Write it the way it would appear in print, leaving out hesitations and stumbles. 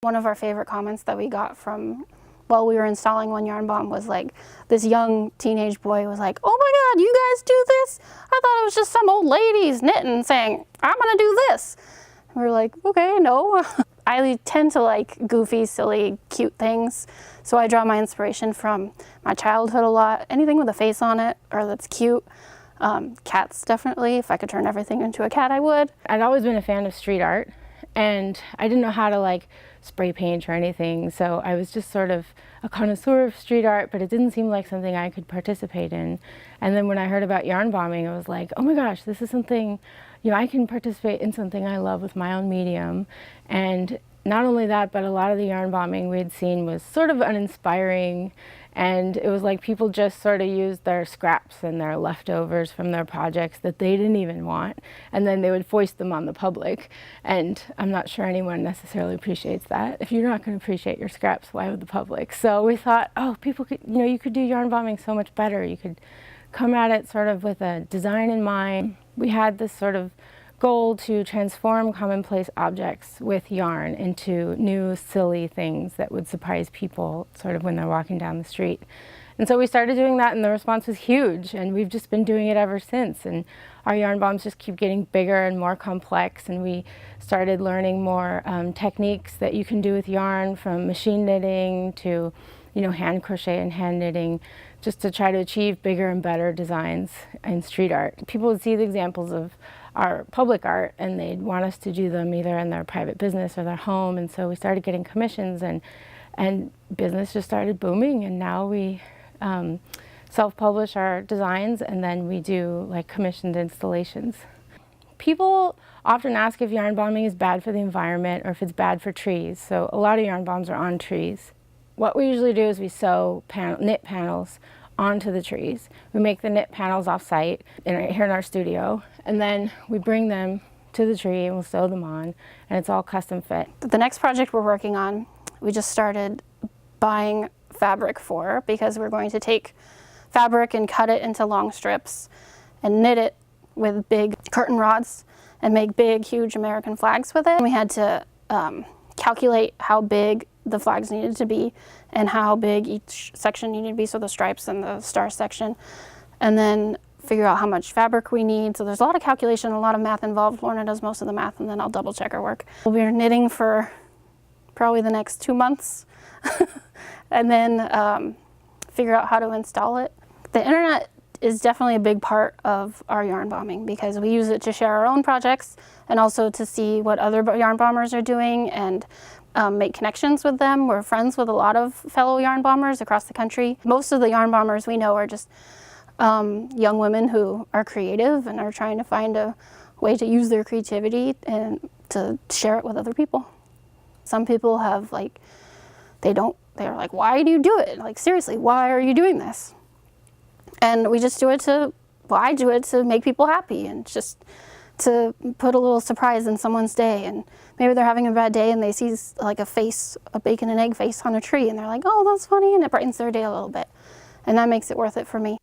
One of our favorite comments that we got from while we were installing one yarn bomb was like, this young teenage boy was like, "Oh my God, you guys do this? I thought it was just some old ladies knitting saying, I'm gonna do this." And we were like, okay, no. I tend to like goofy, silly, cute things. So I draw my inspiration from my childhood a lot. Anything with a face on it or that's cute. Cats, definitely. If I could turn everything into a cat, I would. I'd always been a fan of street art, and I didn't know how to like spray paint or anything, so I was just sort of a connoisseur of street art, but it didn't seem like something I could participate in. And then when I heard about yarn bombing, I was like, oh my gosh, this is something, you know, I can participate in something I love with my own medium. And not only that, but a lot of the yarn bombing we had seen was sort of uninspiring, and it was like people just sort of used their scraps and their leftovers from their projects that they didn't even want, and then they would foist them on the public. And I'm not sure anyone necessarily appreciates that. If you're not going to appreciate your scraps, why would the public? So we thought, oh, people could, you know, you could do yarn bombing so much better. You could come at it sort of with a design in mind. We had this sort of goal to transform commonplace objects with yarn into new, silly things that would surprise people sort of when they're walking down the street. And so we started doing that, and the response was huge, and we've just been doing it ever since. And our yarn bombs just keep getting bigger and more complex, and we started learning more techniques that you can do with yarn, from machine knitting to, you know, hand crochet and hand knitting, just to try to achieve bigger and better designs in street art. People would see the examples of our public art, and they'd want us to do them either in their private business or their home. And so we started getting commissions, and business just started booming. And now we self-publish our designs, and then we do like commissioned installations. People often ask if yarn bombing is bad for the environment or if it's bad for trees. So a lot of yarn bombs are on trees. What we usually do is we sew knit panels onto the trees. We make the knit panels off-site here in our studio, and then we bring them to the tree and we'll sew them on, and it's all custom fit. The next project we're working on, we just started buying fabric for, because we're going to take fabric and cut it into long strips and knit it with big curtain rods and make big, huge American flags with it. We had to calculate how big the flags needed to be and how big each section needed to be, so the stripes and the star section, and then figure out how much fabric we need. So there's a lot of calculation, a lot of math involved. Lorna does most of the math, and then I'll double check her work. We'll be knitting for probably the next 2 months and then figure out how to install it. The internet is definitely a big part of our yarn bombing, because we use it to share our own projects and also to see what other yarn bombers are doing and make connections with them. We're friends with a lot of fellow yarn bombers across the country. Most of the yarn bombers we know are just young women who are creative and are trying to find a way to use their creativity and to share it with other people. Some people have like, they're like, why do you do it? Like, seriously, why are you doing this? And we just do it I do it to make people happy, and just to put a little surprise in someone's day. And maybe they're having a bad day and they see like a bacon and egg face on a tree, and they're like, oh, that's funny, and it brightens their day a little bit. And that makes it worth it for me.